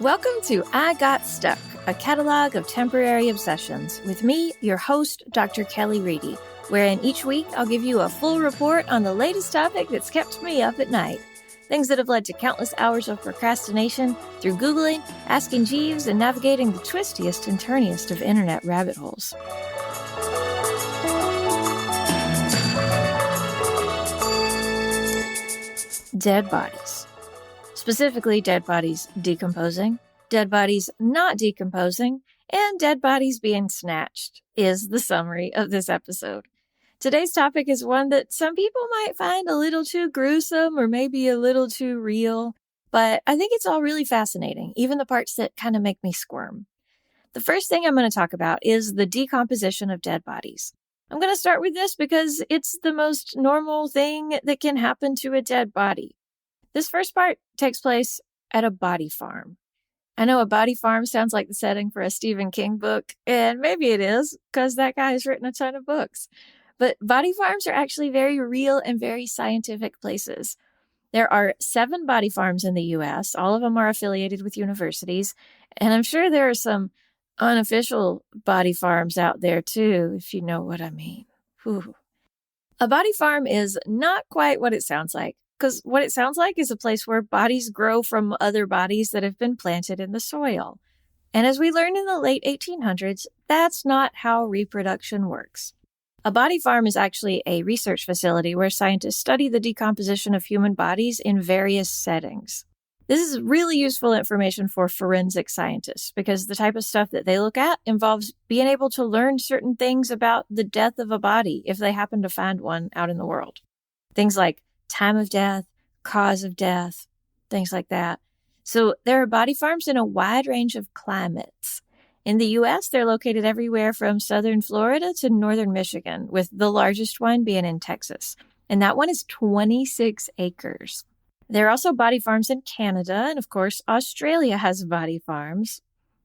Welcome to I Got Stuck, a catalog of temporary obsessions, with me, your host, Dr. Kelly Reedy, wherein each week I'll give you a full report on the latest topic that's kept me up at night. Things that have led to countless hours of procrastination through Googling, asking Jeeves, and navigating the twistiest and turniest of internet rabbit holes. Dead bodies. Specifically, dead bodies decomposing, dead bodies not decomposing, and dead bodies being snatched is the summary of this episode. Today's topic is one that some people might find a little too gruesome or maybe a little too real, but I think it's all really fascinating, even the parts that kind of make me squirm. The first thing I'm going to talk about is the decomposition of dead bodies. I'm going to start with this because it's the most normal thing that can happen to a dead body. This first part takes place at a body farm. I know a body farm sounds like the setting for a Stephen King book, and maybe it is, because that guy has written a ton of books. But body farms are actually very real and very scientific places. There are 7 body farms in the U.S. All of them are affiliated with universities, and I'm sure there are some unofficial body farms out there too, if you know what I mean. Whew. A body farm is not quite what it sounds like. Because what it sounds like is a place where bodies grow from other bodies that have been planted in the soil. And as we learned in the late 1800s, that's not how reproduction works. A body farm is actually a research facility where scientists study the decomposition of human bodies in various settings. This is really useful information for forensic scientists because the type of stuff that they look at involves being able to learn certain things about the death of a body if they happen to find one out in the world. Things like time of death, cause of death, things like that. So there are body farms in a wide range of climates. In the U.S., they're located everywhere from southern Florida to northern Michigan, with the largest one being in Texas. And that one is 26 acres. There are also body farms in Canada, and of course, Australia has body farms.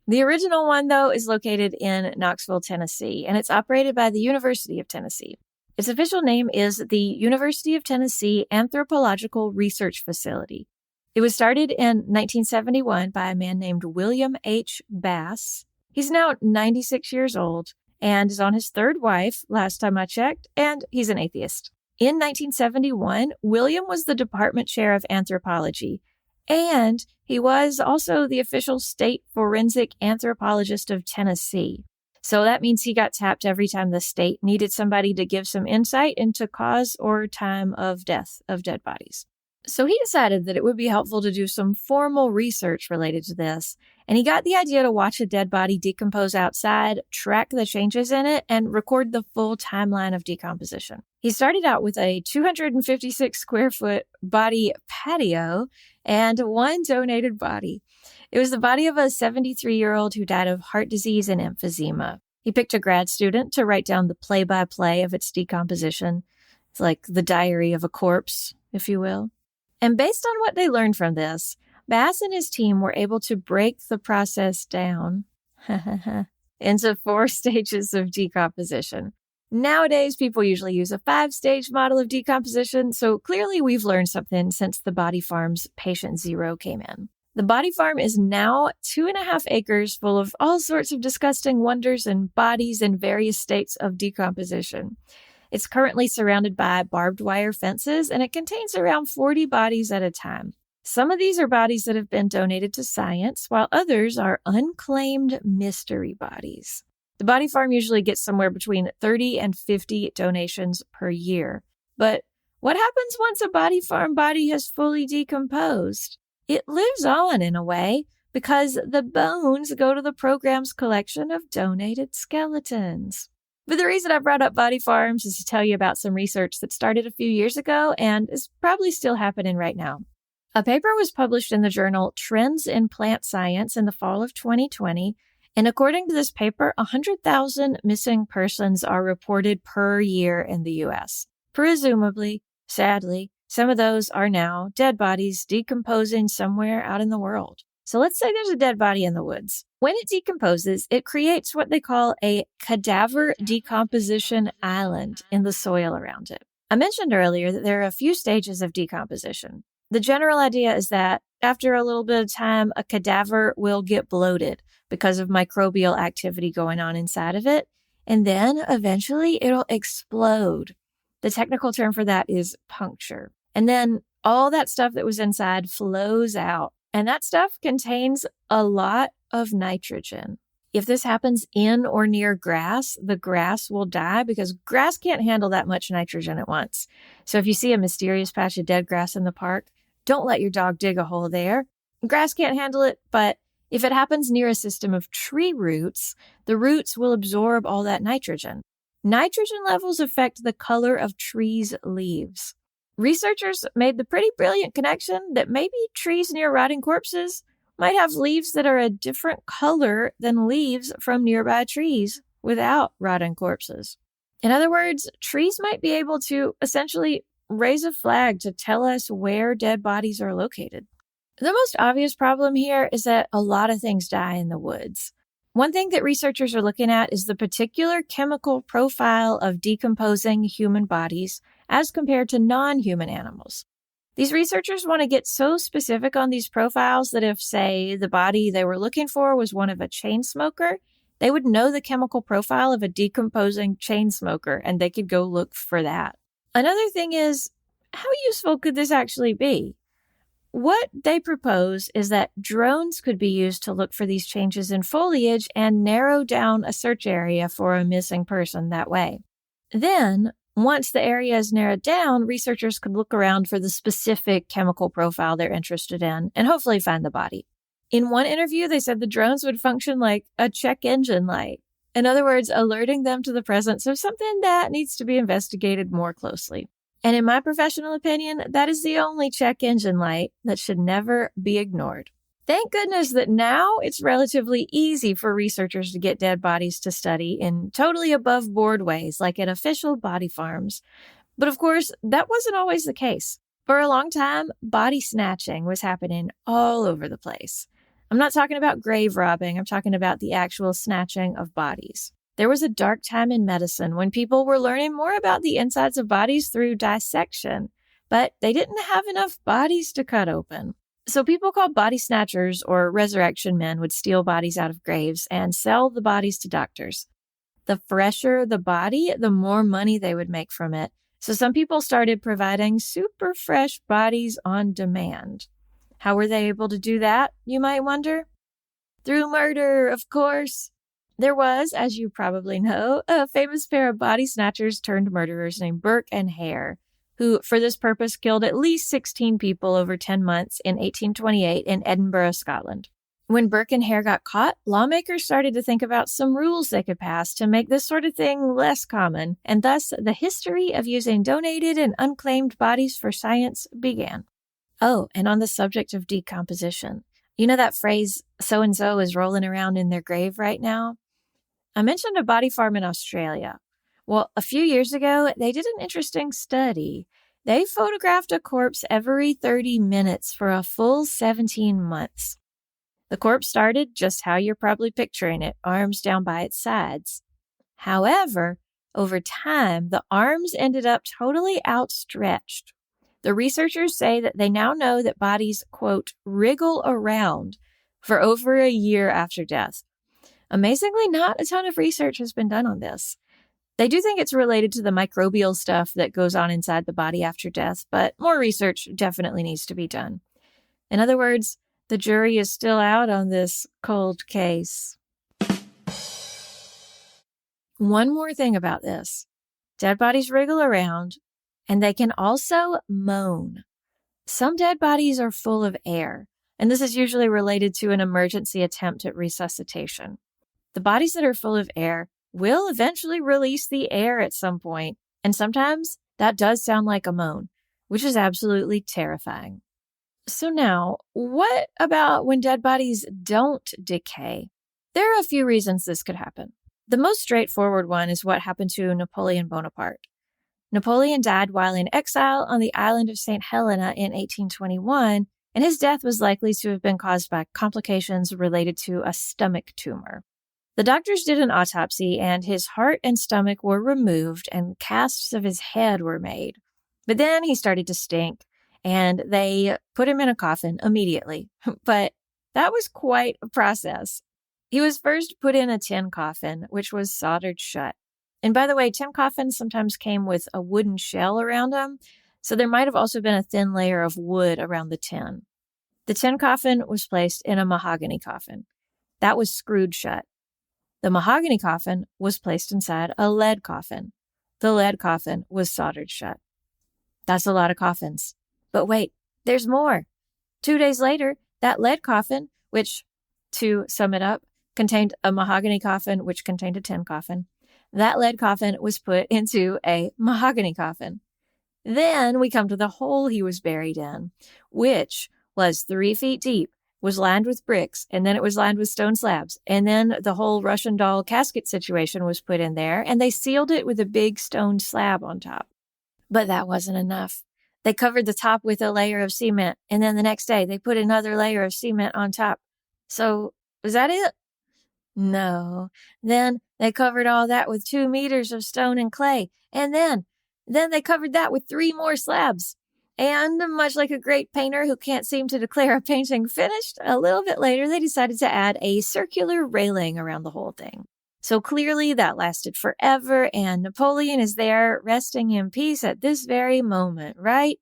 The original one, though, is located in Knoxville, Tennessee, and it's operated by the University of Tennessee. Its official name is the University of Tennessee Anthropological Research Facility. It was started in 1971 by a man named William H. Bass. He's now 96 years old and is on his 3rd wife, last time I checked, and he's an atheist. In 1971, William was the department chair of anthropology, and he was also the official state forensic anthropologist of Tennessee. So that means he got tapped every time the state needed somebody to give some insight into cause or time of death of dead bodies. So he decided that it would be helpful to do some formal research related to this, and he got the idea to watch a dead body decompose outside, track the changes in it, and record the full timeline of decomposition. He started out with a 256 square foot body patio and 1 donated body. It was the body of a 73-year-old who died of heart disease and emphysema. He picked a grad student to write down the play-by-play of its decomposition. It's like the diary of a corpse, if you will. And based on what they learned from this, Bass and his team were able to break the process down into 4 stages of decomposition. Nowadays, people usually use a 5-stage model of decomposition, so clearly we've learned something since the body farm's patient 0 came in. The body farm is now 2.5 acres full of all sorts of disgusting wonders and bodies in various states of decomposition. It's currently surrounded by barbed wire fences, and it contains around 40 bodies at a time. Some of these are bodies that have been donated to science, while others are unclaimed mystery bodies. The body farm usually gets somewhere between 30 and 50 donations per year. But what happens once a body farm body has fully decomposed? It lives on in a way because the bones go to the program's collection of donated skeletons. But the reason I brought up body farms is to tell you about some research that started a few years ago and is probably still happening right now. A paper was published in the journal Trends in Plant Science in the fall of 2020, and according to this paper, 100,000 missing persons are reported per year in the U.S. Presumably, sadly, some of those are now dead bodies decomposing somewhere out in the world. So let's say there's a dead body in the woods. When it decomposes, it creates what they call a cadaver decomposition island in the soil around it. I mentioned earlier that there are a few stages of decomposition. The general idea is that After a little bit of time, a cadaver will get bloated because of microbial activity going on inside of it. And then eventually it'll explode. The technical term for that is puncture. And then all that stuff that was inside flows out. And that stuff contains a lot of nitrogen. If this happens in or near grass, the grass will die because grass can't handle that much nitrogen at once. So if you see a mysterious patch of dead grass in the park, don't let your dog dig a hole there. Grass can't handle it, but if it happens near a system of tree roots, the roots will absorb all that nitrogen. Nitrogen levels affect the color of trees' leaves. Researchers made the pretty brilliant connection that maybe trees near rotting corpses might have leaves that are a different color than leaves from nearby trees without rotting corpses. In other words, trees might be able to essentially raise a flag to tell us where dead bodies are located. The most obvious problem here is that a lot of things die in the woods. One thing that researchers are looking at is the particular chemical profile of decomposing human bodies as compared to non-human animals. These researchers want to get so specific on these profiles that if, say, the body they were looking for was one of a chain smoker, they would know the chemical profile of a decomposing chain smoker, and they could go look for that. Another thing is, how useful could this actually be? What they propose is that drones could be used to look for these changes in foliage and narrow down a search area for a missing person that way. Then, once the area is narrowed down, researchers could look around for the specific chemical profile they're interested in and hopefully find the body. In one interview, they said the drones would function like a check engine light. In other words, alerting them to the presence of something that needs to be investigated more closely. And in my professional opinion, that is the only check engine light that should never be ignored. Thank goodness that now it's relatively easy for researchers to get dead bodies to study in totally above board ways, like at official body farms. But of course, that wasn't always the case. For a long time, body snatching was happening all over the place. I'm not talking about grave robbing, I'm talking about the actual snatching of bodies. There was a dark time in medicine when people were learning more about the insides of bodies through dissection, but they didn't have enough bodies to cut open. So people called body snatchers or resurrection men would steal bodies out of graves and sell the bodies to doctors. The fresher the body, the more money they would make from it. So some people started providing super fresh bodies on demand. How were they able to do that, you might wonder? Through murder, of course. There was, as you probably know, a famous pair of body snatchers turned murderers named Burke and Hare, who, for this purpose, killed at least 16 people over 10 months in 1828 in Edinburgh, Scotland. When Burke and Hare got caught, lawmakers started to think about some rules they could pass to make this sort of thing less common, and thus the history of using donated and unclaimed bodies for science began. Oh, and on the subject of decomposition, you know that phrase, so-and-so is rolling around in their grave right now? I mentioned a body farm in Australia. Well, a few years ago, they did an interesting study. They photographed a corpse every 30 minutes for a full 17 months. The corpse started just how you're probably picturing it, arms down by its sides. However, over time, the arms ended up totally outstretched. The researchers say that they now know that bodies, quote, wriggle around for over a year after death. Amazingly, not a ton of research has been done on this. They do think it's related to the microbial stuff that goes on inside the body after death, but more research definitely needs to be done. In other words, the jury is still out on this cold case. One more thing about this. Dead bodies wriggle around, and they can also moan. Some dead bodies are full of air, and this is usually related to an emergency attempt at resuscitation. The bodies that are full of air will eventually release the air at some point, and sometimes that does sound like a moan, which is absolutely terrifying. So now, what about when dead bodies don't decay? There are a few reasons this could happen. The most straightforward one is what happened to Napoleon Bonaparte. Napoleon died while in exile on the island of St. Helena in 1821, and his death was likely to have been caused by complications related to a stomach tumor. The doctors did an autopsy, and his heart and stomach were removed, and casts of his head were made. But then he started to stink, and they put him in a coffin immediately. But that was quite a process. He was first put in a tin coffin, which was soldered shut. And by the way, tin coffins sometimes came with a wooden shell around them, so there might have also been a thin layer of wood around the tin. The tin coffin was placed in a mahogany coffin. That was screwed shut. The mahogany coffin was placed inside a lead coffin. The lead coffin was soldered shut. That's a lot of coffins. But wait, there's more. 2 days later, that lead coffin, which, to sum it up, contained a mahogany coffin, which contained a tin coffin. That lead coffin was put into a mahogany coffin. Then we come to the hole he was buried in, which was 3 feet deep, was lined with bricks, and then it was lined with stone slabs. And then the whole Russian doll casket situation was put in there, and they sealed it with a big stone slab on top. But that wasn't enough. They covered the top with a layer of cement, and then the next day they put another layer of cement on top. So, was that it? No. Then they covered all that with 2 meters of stone and clay, and then they covered that with 3 more slabs. And much like a great painter who can't seem to declare a painting finished, a little bit later they decided to add a circular railing around the whole thing. So clearly that lasted forever, and Napoleon is there resting in peace at this very moment, right?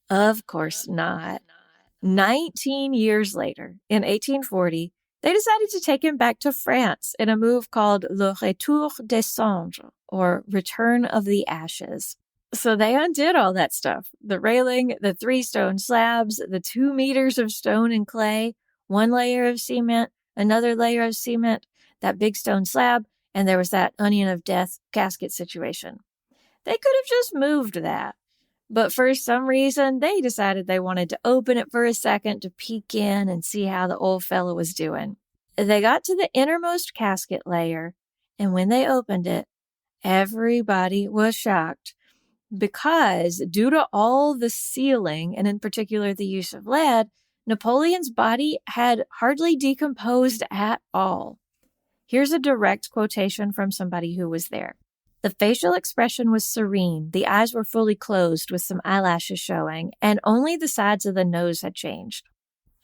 Of course not. 19 years later, in 1840, they decided to take him back to France in a move called Le Retour des Cendres, or Return of the Ashes. So they undid all that stuff. The railing, the 3 stone slabs, the 2 meters of stone and clay, 1 layer of cement, another layer of cement, that big stone slab, and there was that onion of death casket situation. They could have just moved that. But for some reason, they decided they wanted to open it for a second to peek in and see how the old fellow was doing. They got to the innermost casket layer, and when they opened it, everybody was shocked because due to all the sealing, and in particular the use of lead, Napoleon's body had hardly decomposed at all. Here's a direct quotation from somebody who was there. The facial expression was serene, the eyes were fully closed with some eyelashes showing, and only the sides of the nose had changed.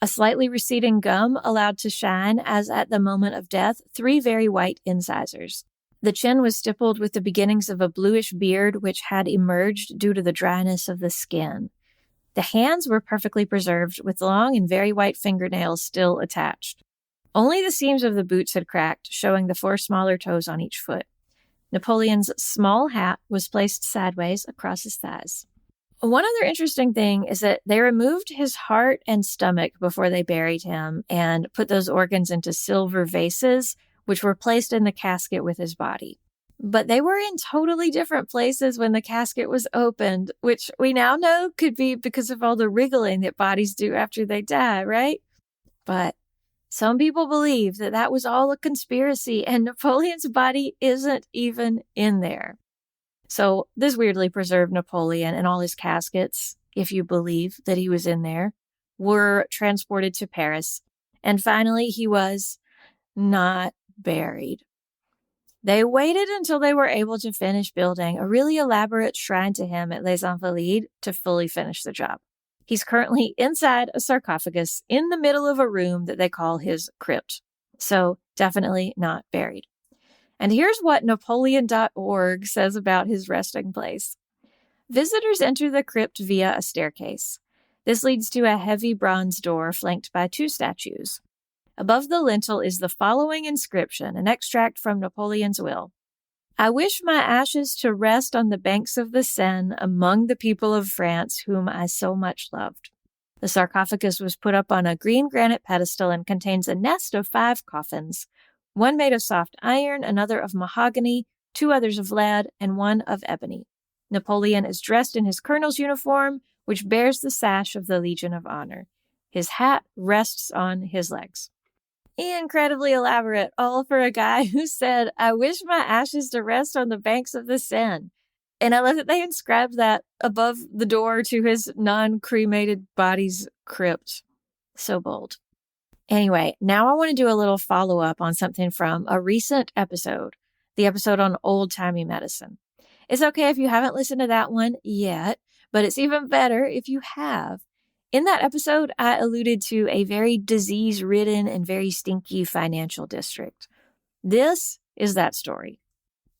A slightly receding gum allowed to shine, as at the moment of death, 3 very white incisors. The chin was stippled with the beginnings of a bluish beard which had emerged due to the dryness of the skin. The hands were perfectly preserved, with long and very white fingernails still attached. Only the seams of the boots had cracked, showing the 4 smaller toes on each foot. Napoleon's small hat was placed sideways across his thighs. One other interesting thing is that they removed his heart and stomach before they buried him and put those organs into silver vases, which were placed in the casket with his body. But they were in totally different places when the casket was opened, which we now know could be because of all the wriggling that bodies do after they die, right? But some people believe that that was all a conspiracy and Napoleon's body isn't even in there. So this weirdly preserved Napoleon and all his caskets, if you believe that he was in there, were transported to Paris. And finally, he was not buried. They waited until they were able to finish building a really elaborate shrine to him at Les Invalides to fully finish the job. He's currently inside a sarcophagus in the middle of a room that they call his crypt. So definitely not buried. And here's what Napoleon.org says about his resting place. Visitors enter the crypt via a staircase. This leads to a heavy bronze door flanked by 2 statues. Above the lintel is the following inscription, an extract from Napoleon's will. I wish my ashes to rest on the banks of the Seine among the people of France whom I so much loved. The sarcophagus was put up on a green granite pedestal and contains a nest of 5 coffins, 1 made of soft iron, another of mahogany, 2 others of lead, and 1 of ebony. Napoleon is dressed in his colonel's uniform, which bears the sash of the Legion of Honor. His hat rests on his legs. Incredibly elaborate, all for a guy who said, I wish my ashes to rest on the banks of the Seine. And I love that they inscribed that above the door to his non-cremated body's crypt. So bold. Anyway, now I want to do a little follow-up on something from a recent episode, the episode on old-timey medicine. It's okay if you haven't listened to that one yet, but it's even better if you have. In that episode, I alluded to a very disease-ridden and very stinky financial district. This is that story.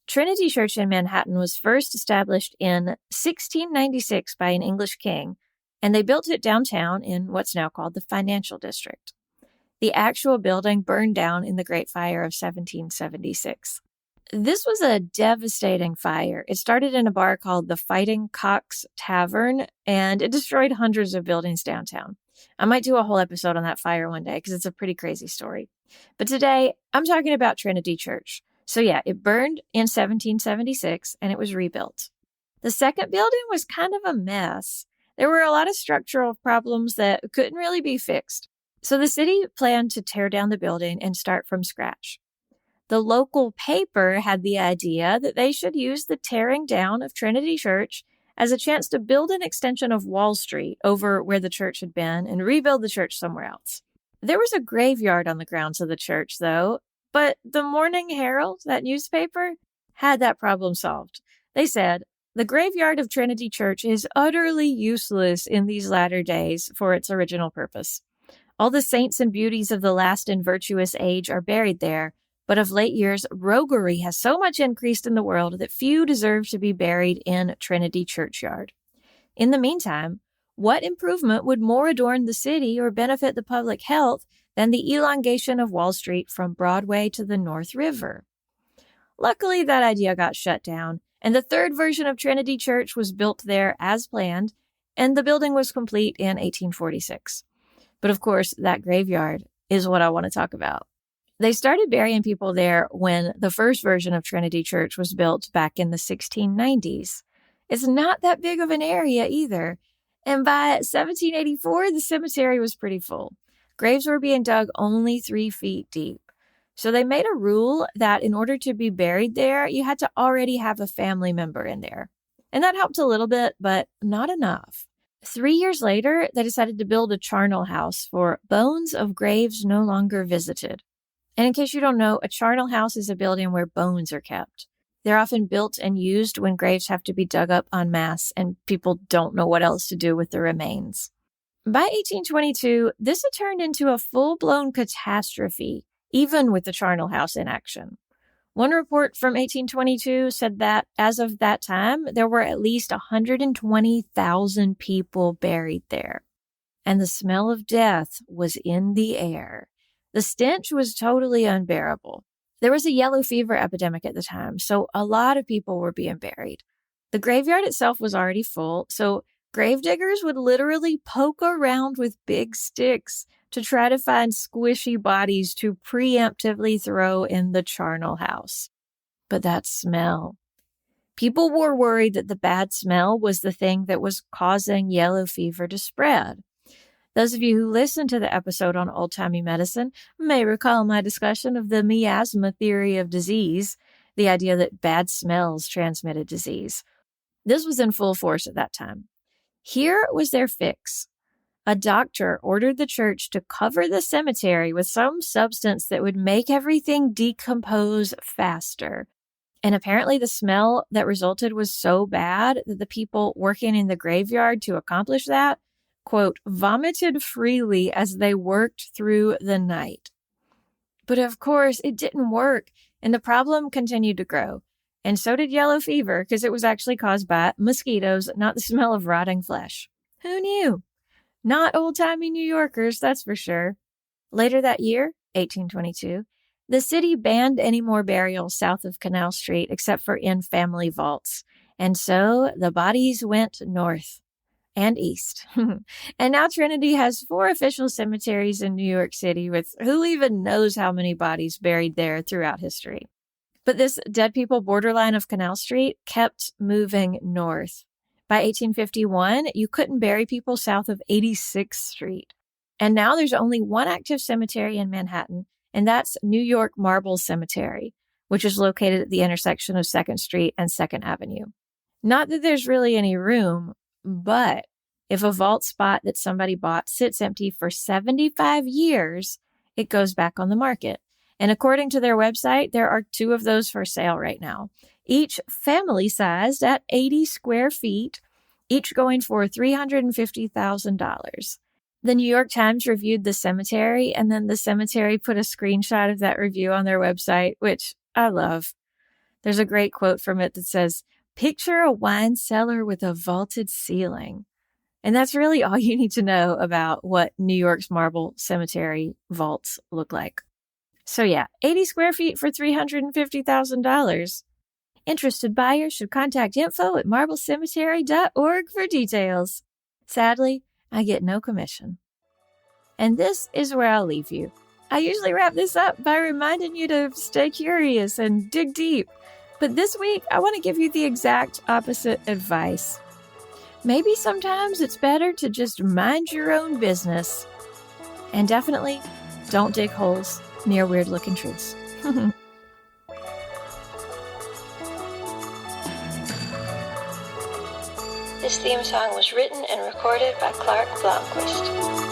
Trinity Church in Manhattan was first established in 1696 by an English king, and they built it downtown in what's now called the financial district. The actual building burned down in the Great Fire of 1776. This was a devastating fire. It started in a bar called the Fighting Cock's Tavern, and it destroyed hundreds of buildings downtown. I might do a whole episode on that fire one day because it's a pretty crazy story. But today, I'm talking about Trinity Church. So yeah, it burned in 1776, and it was rebuilt. The second building was kind of a mess. There were a lot of structural problems that couldn't really be fixed. So the city planned to tear down the building and start from scratch. The local paper had the idea that they should use the tearing down of Trinity Church as a chance to build an extension of Wall Street over where the church had been and rebuild the church somewhere else. There was a graveyard on the grounds of the church, though, but the Morning Herald, that newspaper, had that problem solved. They said, "The graveyard of Trinity Church is utterly useless in these latter days for its original purpose. All the saints and beauties of the last and virtuous age are buried there, but of late years, roguery has so much increased in the world that few deserve to be buried in Trinity Churchyard. In the meantime, what improvement would more adorn the city or benefit the public health than the elongation of Wall Street from Broadway to the North River?" Luckily, that idea got shut down, and the third version of Trinity Church was built there as planned, and the building was complete in 1846. But of course, that graveyard is what I want to talk about. They started burying people there when the first version of Trinity Church was built back in the 1690s. It's not that big of an area either. And by 1784, the cemetery was pretty full. Graves were being dug only 3 feet deep. So they made a rule that in order to be buried there, you had to already have a family member in there. And that helped a little bit, but not enough. 3 years later, they decided to build a charnel house for bones of graves no longer visited. And in case you don't know, a charnel house is a building where bones are kept. They're often built and used when graves have to be dug up en masse and people don't know what else to do with the remains. By 1822, this had turned into a full-blown catastrophe, even with the charnel house in action. One report from 1822 said that as of that time, there were at least 120,000 people buried there. And the smell of death was in the air. The stench was totally unbearable. There was a yellow fever epidemic at the time, so a lot of people were being buried. The graveyard itself was already full, so gravediggers would literally poke around with big sticks to try to find squishy bodies to preemptively throw in the charnel house. But that smell. People were worried that the bad smell was the thing that was causing yellow fever to spread. Those of you who listened to the episode on old-timey medicine may recall my discussion of the miasma theory of disease, the idea that bad smells transmitted disease. This was in full force at that time. Here was their fix. A doctor ordered the church to cover the cemetery with some substance that would make everything decompose faster. And apparently the smell that resulted was so bad that the people working in the graveyard to accomplish that, quote, vomited freely as they worked through the night. But of course, it didn't work, and the problem continued to grow. And so did yellow fever, because it was actually caused by mosquitoes, not the smell of rotting flesh. Who knew? Not old-timey New Yorkers, that's for sure. Later that year, 1822, the city banned any more burials south of Canal Street except for in family vaults. And so the bodies went north. And east. And now Trinity has 4 official cemeteries in New York City with who even knows how many bodies buried there throughout history. But this dead people borderline of Canal Street kept moving north. By 1851, you couldn't bury people south of 86th Street. And now there's only one active cemetery in Manhattan, and that's New York Marble Cemetery, which is located at the intersection of 2nd Street and 2nd Avenue. Not that there's really any room, but if a vault spot that somebody bought sits empty for 75 years, it goes back on the market. And according to their website, there are 2 of those for sale right now, each family-sized at 80 square feet, each going for $350,000. The New York Times reviewed the cemetery, and then the cemetery put a screenshot of that review on their website, which I love. There's a great quote from it that says, "Picture a wine cellar with a vaulted ceiling." And that's really all you need to know about what New York's marble cemetery vaults look like. So yeah, 80 square feet for $350,000. Interested buyers should contact info@marblecemetery.org for details. Sadly, I get no commission. And this is where I'll leave you. I usually wrap this up by reminding you to stay curious and dig deep. But this week, I want to give you the exact opposite advice. Maybe sometimes it's better to just mind your own business. And definitely don't dig holes near weird-looking trees. This theme song was written and recorded by Clark Blomquist.